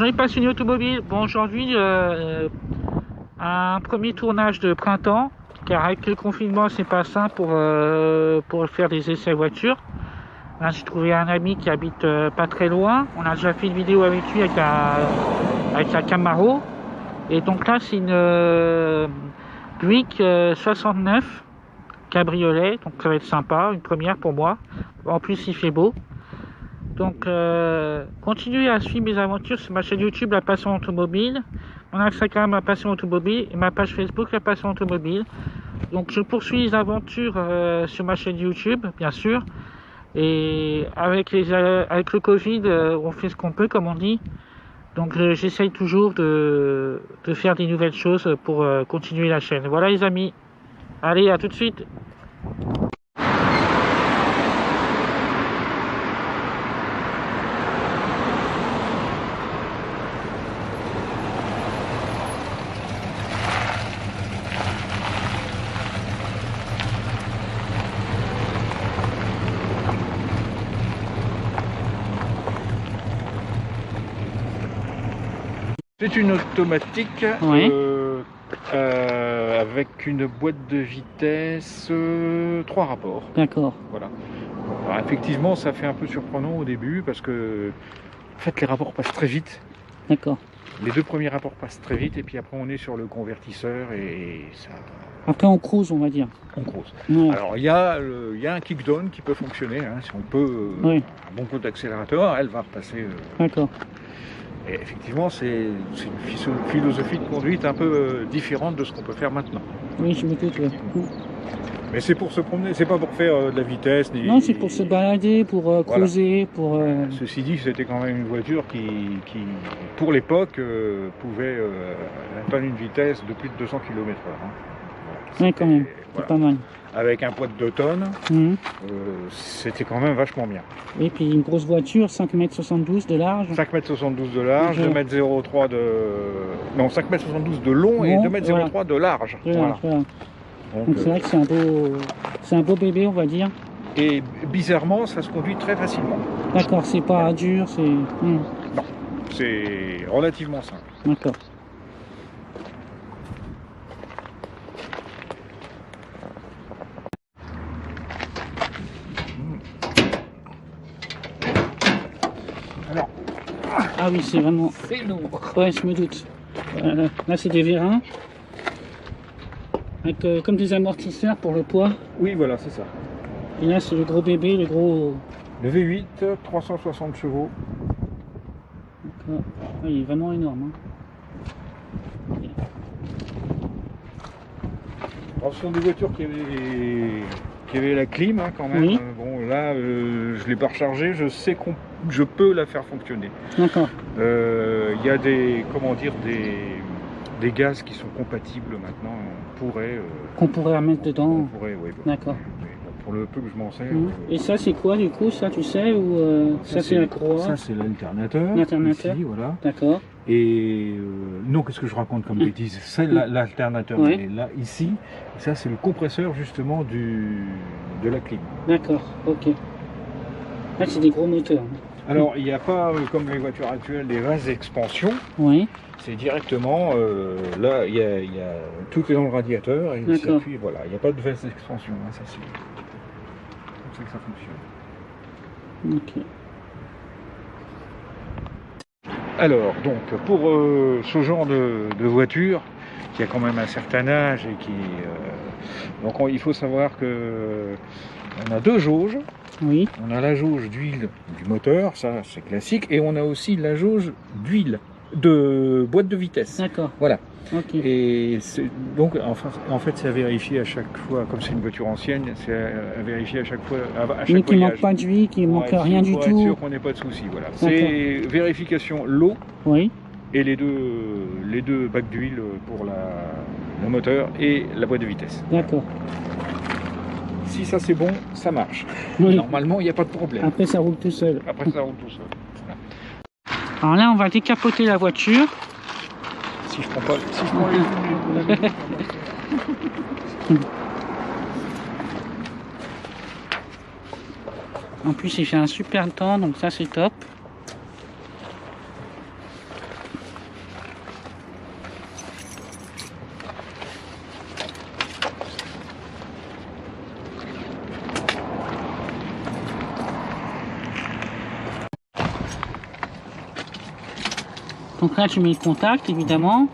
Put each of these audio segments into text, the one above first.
Salut passionné automobile. Bon, aujourd'hui, un premier tournage de printemps, car avec le confinement, c'est pas simple pour faire des essais voitures. Là, j'ai trouvé un ami qui habite pas très loin. On a déjà fait une vidéo avec lui avec la Camaro. Et donc là, c'est une Buick 69 cabriolet. Donc ça va être sympa, une première pour moi. En plus, il fait beau. Donc, continuez à suivre mes aventures sur ma chaîne YouTube La Passion Automobile, mon Instagram La Passion Automobile et ma page Facebook La Passion Automobile. Donc, je poursuis les aventures sur ma chaîne YouTube, bien sûr. Et avec le Covid, on fait ce qu'on peut, comme on dit. Donc, j'essaye toujours de faire des nouvelles choses pour continuer la chaîne. Voilà les amis. Allez, à tout de suite. C'est une automatique Oui. avec une boîte de vitesse 3 rapports. D'accord. Voilà. Alors, effectivement, ça fait un peu surprenant au début parce que en fait, les rapports passent très vite. D'accord. Les deux premiers rapports passent très vite et puis après on est sur le convertisseur et ça. Après, on cruise, on va dire. On crouse. Ouais. Alors il y a un kickdown qui peut fonctionner. Hein, si on peut Oui. un bon coup d'accélérateur, elle va repasser. D'accord. Et effectivement, c'est une philosophie de conduite un peu différente de ce qu'on peut faire maintenant. Oui, je me doute. Ouais. Mais c'est pour se promener, c'est pas pour faire de la vitesse. Non, c'est pour se balader, pour cruiser, pour... Ceci dit, c'était quand même une voiture qui pour l'époque, pouvait atteindre une vitesse de plus de 200 km/h. Hein. Oui, quand même, c'est Voilà. pas mal. Avec un poids de 2 tonnes, c'était quand même vachement bien. Et puis une grosse voiture, 5,72 m de large. 5,72 m de large, Ouais. 2,03 m de... Non, 5,72 m de long et Long, 2,03 m de large. Voilà. Voilà. Donc, Donc c'est vrai que c'est un beau bébé, on va dire. et bizarrement, ça se conduit très facilement. D'accord, c'est pas dur, c'est... Non, c'est relativement simple. D'accord. Alors, Ah oui, c'est vraiment... c'est lourd. Ouais, je me doute. Là, c'est des vérins. Avec comme des amortisseurs pour le poids. Oui, voilà, c'est ça. Et là, c'est le gros bébé, le gros... Le V8, 360 chevaux. D'accord. Ah, il est vraiment énorme. Hein. Alors, ce sont des voitures qui avaient la clim hein, quand même. Oui. Bon, là, je ne l'ai pas rechargée, je sais que je peux la faire fonctionner. D'accord. Il y a des gaz qui sont compatibles maintenant. Qu'on pourrait remettre dedans. On pourrait, oui. D'accord. Mais pour le peu que je m'en sers. Et ça, c'est quoi du coup? Ça, tu sais? Ou ça, c'est la croix? Ça, c'est l'alternateur. L'alternateur. Ici, voilà. D'accord. Et non, qu'est-ce que je raconte comme bêtise? C'est l'alternateur. Ouais. Il est là, ici. Et ça, c'est le compresseur justement de la clim. D'accord, ok. Là, c'est des gros moteurs. Alors, il n'y a pas, comme les voitures actuelles, des vases d'expansion. Oui. C'est directement, là, il y a tout est dans le radiateur et le circuit, voilà. Il n'y a pas de vase d'expansion. Hein, ça, c'est comme ça que ça fonctionne. Ok. Alors, donc, pour ce genre de voiture, qui a quand même un certain âge et qui... donc, il faut savoir que on a deux jauges. Oui. On a la jauge d'huile du moteur, ça c'est classique, et on a aussi la jauge d'huile de boîte de vitesse. D'accord. Voilà. Ok. Et donc, en fait, c'est à vérifier à chaque fois, comme c'est une voiture ancienne, c'est à vérifier à chaque fois, à chaque Mais qu'il ne voyage. manque pas d'huile, qu'il ne manque rien du Pour être tout. sûr qu'on n'ait pas de soucis, voilà. C'est vérification l'eau Oui. et les deux bacs d'huile pour le moteur et la boîte de vitesse. D'accord. Si ça c'est bon, ça marche. Oui. Normalement, il n'y a pas de problème. Après, ça roule tout seul. Après, ça roule tout seul. Alors là, on va décapoter la voiture. Si je prends les... En plus, il fait un super temps, donc ça, c'est top. Donc là, tu mets le contact, évidemment.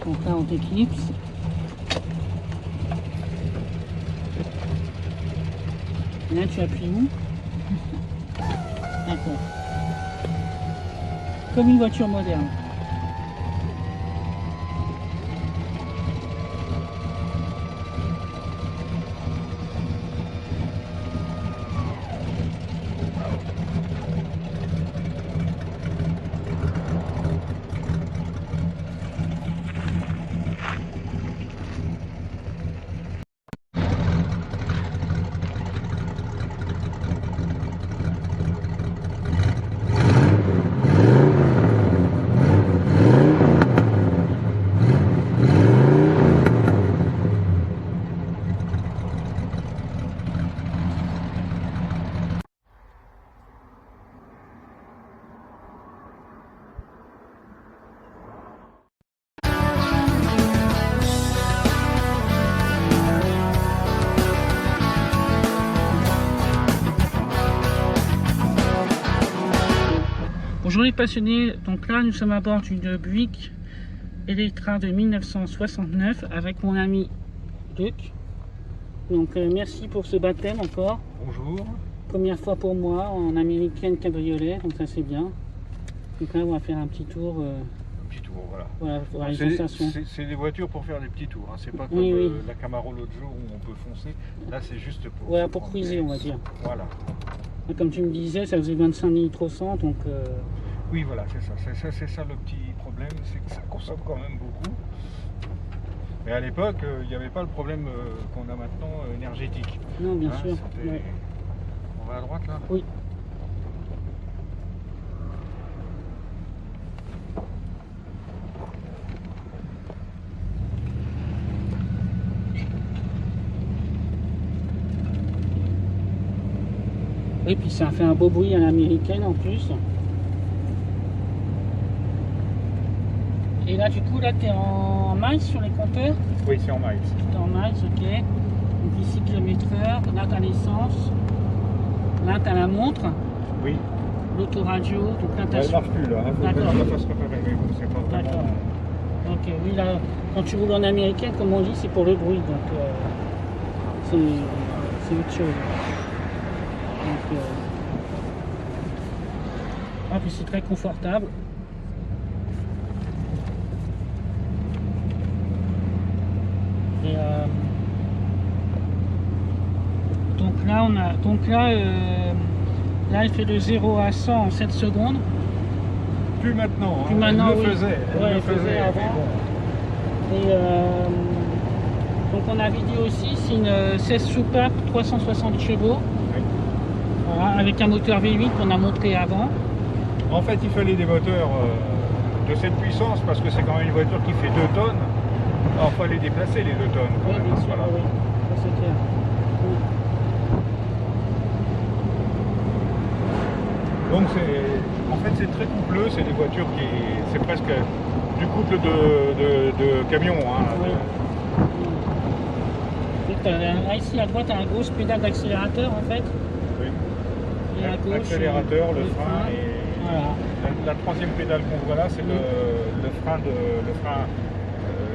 Donc là, on déclipse. Et là, tu appuies où? D'accord. Comme une voiture moderne. Bonjour les passionnés, donc là nous sommes à bord d'une Buick Electra de 1969 avec mon ami Luc. Donc merci pour ce baptême encore. Bonjour. Première fois pour moi en américaine cabriolet, donc ça c'est bien. Donc là on va faire un petit tour. Un petit tour, voilà. Voilà, pour voir les sensations. C'est des voitures pour faire des petits tours, hein. C'est pas comme Oui. la Camaro l'autre jour où on peut foncer. Là c'est juste pour... Voilà, pour cruiser on va dire. Voilà. Comme tu me disais, ça faisait 25 litres au 100, donc... Oui, voilà, c'est ça. C'est ça le petit problème, c'est que ça consomme quand même beaucoup. Mais à l'époque, il n'y avait pas le problème qu'on a maintenant énergétique. Non, bien sûr. Ouais. On va à droite là? Oui. Et puis ça fait un beau bruit à l'américaine en plus. Et là du coup là tu es en miles sur les compteurs? Oui, c'est en miles. C'est en miles, ok. Donc ici km/h, là tu as l'essence, là tu as la montre, Oui. l'autoradio, donc là tu as... Elle marche plus là, il faut que je la fasse réparer, mais bon, c'est pas vraiment... D'accord. Ok, oui là, quand tu roules en américaine, comme on dit, c'est pour le bruit, donc c'est autre chose. Donc, ah, puis c'est très confortable. Et donc là là il fait de 0 à 100 en 7 secondes. Plus maintenant, Plus maintenant, elle oui. le faisait. Ouais, elle le faisait avant. Mais bon. Et donc on a vidéo aussi, c'est une 16 soupape 360 chevaux. Oui. Voilà, avec un moteur V8 qu'on a montré avant. En fait, il fallait des moteurs de cette puissance parce que c'est quand même une voiture qui fait 2 tonnes. Alors, il fallait déplacer les 2 tonnes. Quand Oui, même, bien sûr, voilà. oui, ça, c'est clair. Oui. Donc, en fait, c'est très coupleux. C'est des voitures c'est presque du couple de camions. Hein, Oui. Là, ici à droite, tu as un gros pédale d'accélérateur en fait. Oui. Et à gauche, L'accélérateur, le frein et voilà. la troisième pédale qu'on voit là, c'est le frein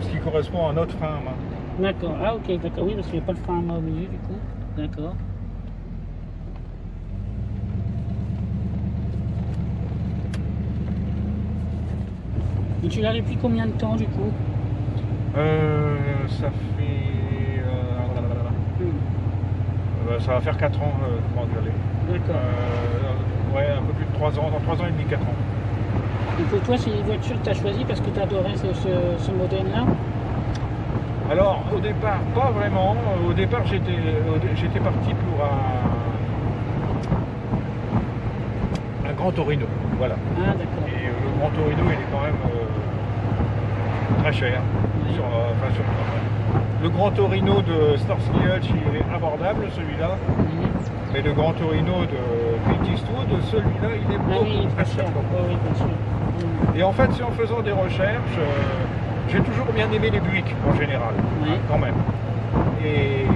ce qui correspond à notre frein à main. D'accord, ah ok, d'accord, oui, parce qu'il n'y a pas le frein à main au milieu du coup. D'accord. Et tu l'as depuis combien de temps du coup? Ça fait... ça va faire 4 ans, comment dire. D'accord. Ouais, un peu plus de 3 ans, dans 3 ans et demi, 4 ans. Et pour toi, c'est une voiture que tu as choisie parce que tu adorais ce modèle-là? Alors, au départ, pas vraiment. Au départ, j'étais parti pour un Grand Torino. Voilà. Ah, d'accord. Et le Grand Torino, il est quand même très cher. Oui. Le Grand Torino de Starsky Hutch, il est abordable celui-là. Mhm. Mais le Grand Torino de Clint Eastwood, celui-là, il est Ah beaucoup oui, très bien sûr. cher. Oui, oui, bien sûr. Mhm. Et en fait, c'est en faisant des recherches, j'ai toujours bien aimé les Buick en général, Oui. hein, quand même. Et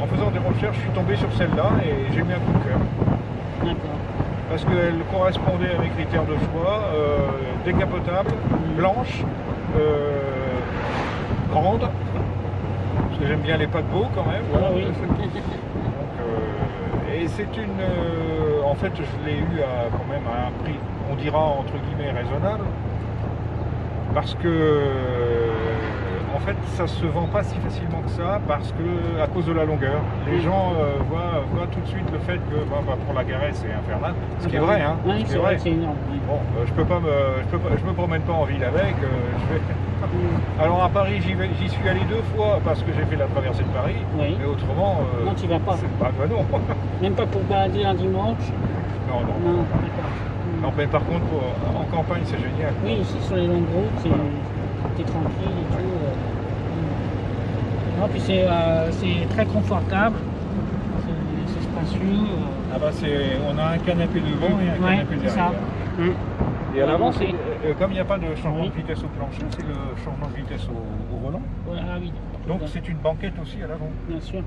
en faisant des recherches, je suis tombé sur celle-là et j'ai mis un coup de cœur. D'accord. Parce qu'elle correspondait à mes critères de choix, décapotable, blanche, grande, parce que j'aime bien les paquebots quand même. Ah oui. Et c'est une... en fait, je l'ai eu quand même à un prix, on dira entre guillemets raisonnable, parce que en fait, ça se vend pas si facilement que ça, parce que à cause de la longueur, les gens voient tout de suite le fait que pour la Garès c'est infernal, ce qui est vrai, hein. Oui, c'est vrai, c'est énorme. Oui. Bon, je me promène pas en ville avec. Alors à Paris, j'y suis allé 2 fois parce que j'ai fait la traversée de Paris, Oui. mais autrement, Non, tu vas pas. c'est pas non. Même pas pour balader un dimanche. Non, Non, d'accord. non, mais par contre, en campagne, c'est génial. Oui, ici sur les longues routes, t'es tranquille et tout. Non, puis c'est très confortable, c'est spacieux. Ah bah on a un canapé devant et un Ouais, canapé c'est ça. derrière. Et à l'avant, c'est- comme il n'y a pas de changement Oui. de vitesse au plancher, c'est le changement de vitesse au volant. Ah oui. Donc Voilà. c'est une banquette aussi à l'avant. Bien sûr.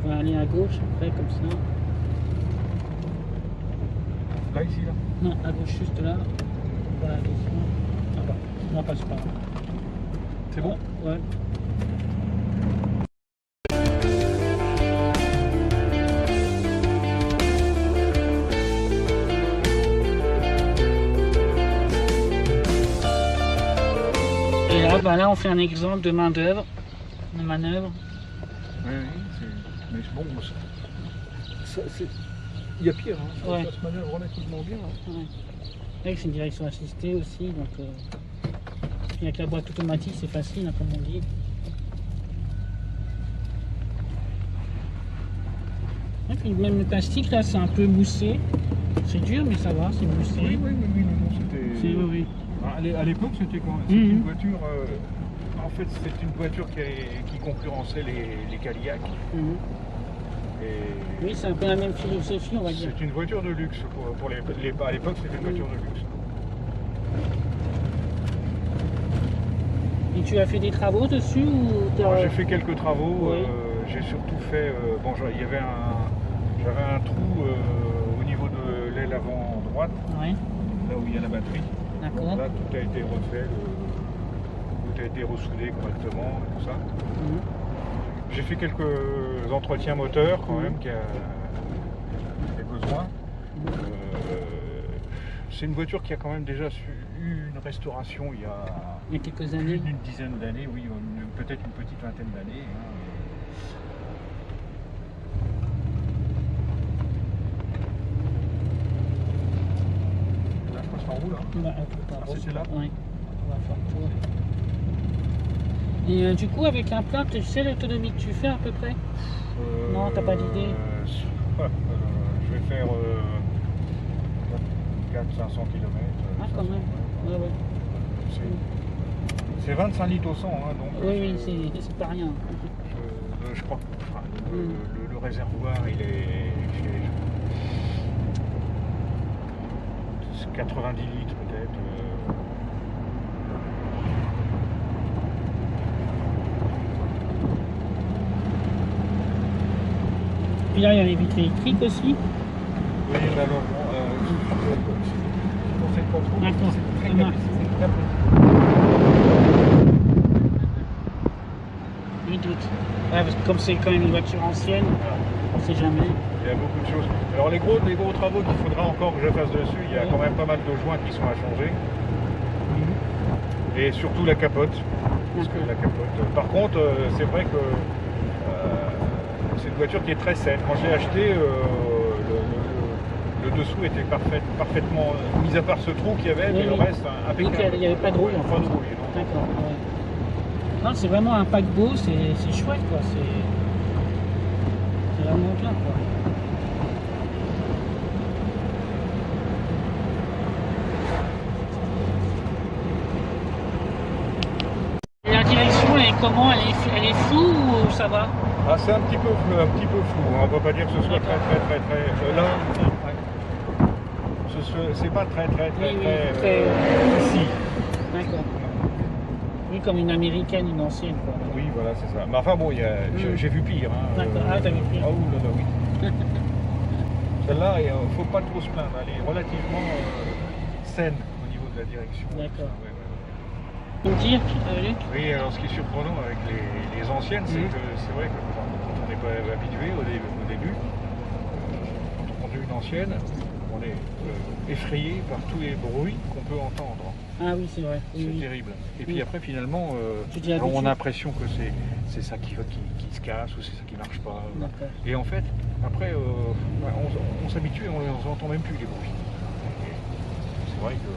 On va aller à gauche après, comme ça. Là, ici, là. Non, à gauche, juste là. Voilà, doucement. Ah bah, on passe pas. C'est bon? Ouais. Et là, bah là, on fait un exemple de main d'œuvre, de manœuvre. Oui, mais bon, il y a pire, hein. Ouais. Ça se manœuvre relativement bien. Hein. Ouais. Avec c'est une direction assistée aussi, donc avec la boîte automatique, c'est facile, hein, comme on dit. Et puis même le plastique là, c'est un peu moussé. C'est dur, mais ça va, c'est moussé. Oui, non, c'était... Oui, oui. À l'époque, c'était quand même Mhm. une voiture... en fait, c'est une voiture qui concurrençait les Cadillac. Mhm. Et Oui, c'est un peu la même philosophie, on va dire. c'est une voiture de luxe. À l'époque, c'était une voiture de luxe. Et tu as fait des travaux dessus ou Alors, j'ai fait quelques travaux. Oui. J'ai surtout fait... j'avais un trou au niveau de l'aile avant droite, Ouais, là où il y a la batterie. d'accord. Là, tout a été refait, tout a été ressoudé correctement, et tout ça. Mhm. J'ai fait quelques entretiens moteurs quand même qui a besoin. C'est une voiture qui a quand même déjà eu une restauration il y Il y a quelques plus années. d'une dizaine d'années, oui, peut-être une petite vingtaine d'années. Hein. Là, je passe en roue là. Bah, attends, Ah, c'est là. Ouais, on va faire le tour. Et du coup, avec un plein, tu sais l'autonomie que tu fais à peu près? Non, t'as pas d'idée? Je vais faire 400-500 km. Ah, quand même. Ouais, ouais. C'est 25 litres au 100, hein, donc Oui, oui, c'est pas rien. je crois que le réservoir, il est c'est 90 litres peut-être. Puis là, il y a les vitres électriques aussi. Oui, alors je conseille pas trop. D'accord, C'est ça très marche. Je doute. Ouais, parce que comme c'est quand même une voiture ancienne, on sait jamais. Il y a beaucoup de choses. Alors les gros travaux qu'il faudra encore que je fasse dessus, il y a quand même pas mal de joints qui sont à changer. Et surtout la capote. Parce que la capote. Par contre, c'est vrai que c'est une voiture qui est très saine. Quand je l'ai acheté, le dessous était parfaitement, mis à part ce trou qu'il y avait, mais le reste impeccable. Il n'y avait pas de rouille en Pas fait. de rouille, non. D'accord. Ouais. Non, c'est vraiment un paquebot, c'est chouette quoi. C'est vraiment bien quoi. Et la direction elle est comment? Elle est floue ou ça va? Ah, c'est un petit peu flou, hein. On va pas dire que ce soit très là, c'est pas très précis. D'accord. Oui, comme une américaine, une ancienne, quoi. Oui, voilà, c'est ça. Mais enfin bon, j'ai vu pire. Hein. D'accord. Ah, t'as vu pire. Ah oui, là, oui. Celle-là, il ne faut pas trop se plaindre. Elle est relativement saine au niveau de la direction. D'accord. Ouais. Une dire, Luc? Oui, alors ce qui est surprenant avec les anciennes, c'est que c'est vrai que quand on n'est pas habitué au début, quand on conduit une ancienne, on est effrayé par tous les bruits qu'on peut entendre. Ah oui, c'est vrai. C'est terrible. Et puis après, finalement, on a l'impression que c'est ça qui se casse ou c'est ça qui marche pas. Et en fait, après, on s'habitue et on n'entend même plus les bruits. C'est vrai que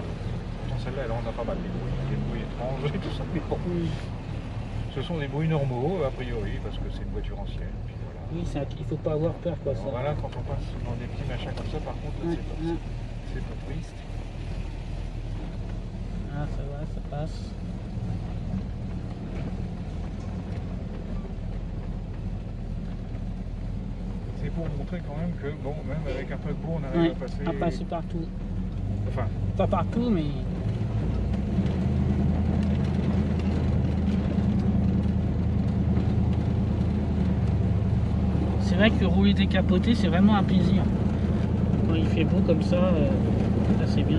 pourtant celle-là, elle en a pas mal des bruits étranges et tout ça. Mais bon, ce sont des bruits normaux a priori parce que c'est une voiture ancienne. Puis voilà. Oui, il faut pas avoir peur, quoi. Alors, voilà, quand on passe dans des petits machins comme ça, par contre, là, c'est pas triste. Ah, ça va, ça passe. C'est pour montrer quand même que, bon, même avec un paquebot, on arrive à passer partout. Enfin, pas partout, mais... C'est vrai que rouler décapoté, c'est vraiment un plaisir. Quand il fait beau comme ça c'est bien.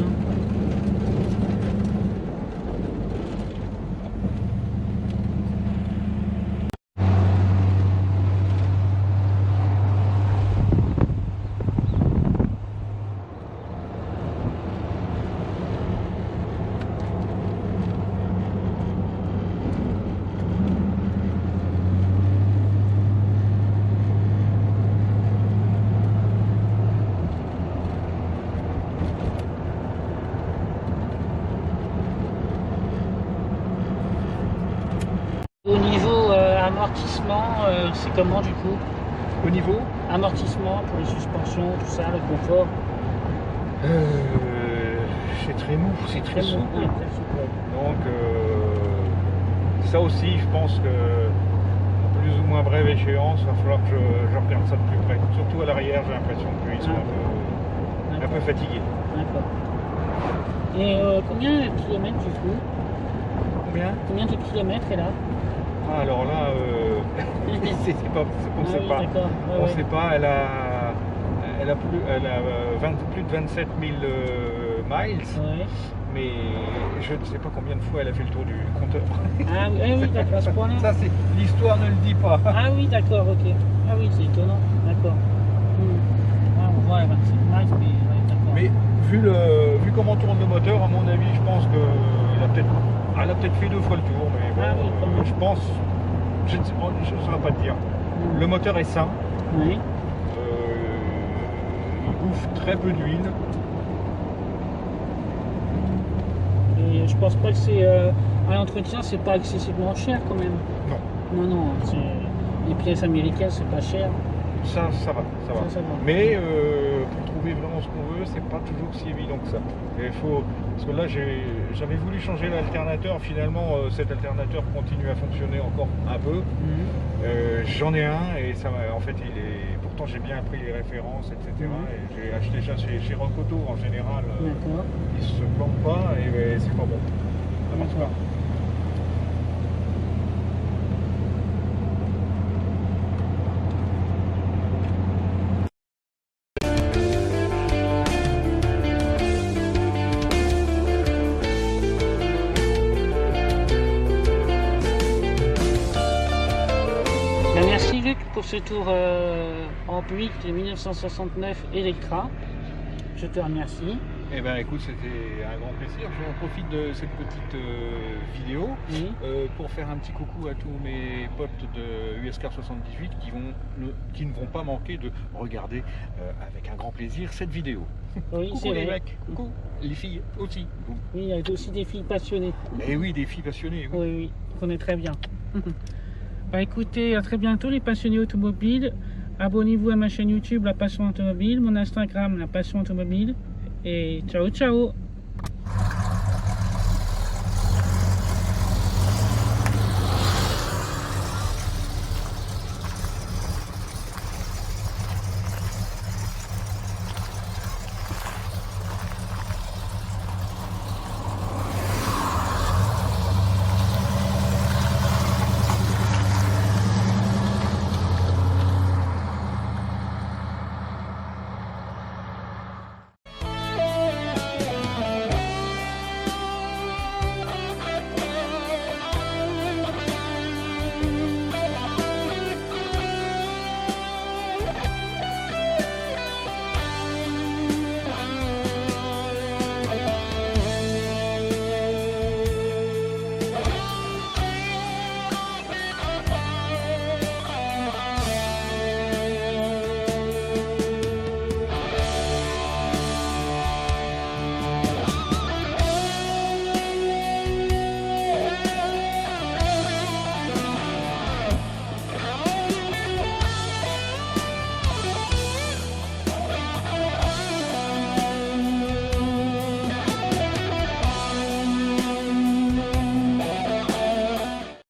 Au niveau amortissement, c'est comment du coup? au niveau Amortissement pour les suspensions, tout ça, le confort? c'est très mou, c'est très souple. Ouais, très souple. Donc, ça aussi, je pense que, à plus ou moins brève échéance, il va falloir que je regarde ça de plus près. Surtout à l'arrière, j'ai l'impression qu'ils sont un peu fatigués. D'accord. Et combien de kilomètres du coup? Combien de kilomètres est là? Ah, alors là, on ne sait pas. On ne sait pas. Elle a plus de 27 000 miles. Ouais. Mais je ne sais pas combien de fois elle a fait le tour du compteur. Ah oui, d'accord, à ce point-là. Ça, l'histoire ne le dit pas. Ah oui, d'accord, ok. Ah oui, c'est étonnant, d'accord. Ah, on voit 27 miles, mais ouais, d'accord. Mais vu comment tourne le moteur, à mon avis, je pense qu'elle a peut-être fait 2 fois le tour. Mais bon, je pense, je ne saurais pas te dire. Le moteur est sain. Oui. Il bouffe très peu d'huile. Et je pense pas que c'est à l'entretien, c'est pas excessivement cher quand même. Non, les pièces américaines, c'est pas cher. Ça va. Mais pour trouver vraiment ce qu'on veut, c'est pas toujours si évident que ça. Parce que là, j'avais voulu changer l'alternateur. Finalement, cet alternateur continue à fonctionner encore un peu. J'en ai un et ça, en fait, pourtant j'ai bien appris les références, etc. Et j'ai acheté ça chez Rocoto en général. Ils se plantent pas et c'est pas bon. Ça marche pas. Merci Luc pour ce tour en Buick de 1969 Electra. Je te remercie. Eh bien écoute, c'était un grand plaisir. Je profite de cette petite vidéo pour faire un petit coucou à tous mes potes de USCar 78 qui ne vont pas manquer de regarder avec un grand plaisir cette vidéo. Oui, coucou les mecs, coucou les filles aussi. Oui, il y a aussi des filles passionnées. Eh oui, des filles passionnées. Oui, on connaît très bien. Bah écoutez, à très bientôt les passionnés automobiles. Abonnez-vous à ma chaîne YouTube La Passion Automobile, mon Instagram La Passion Automobile et ciao ciao.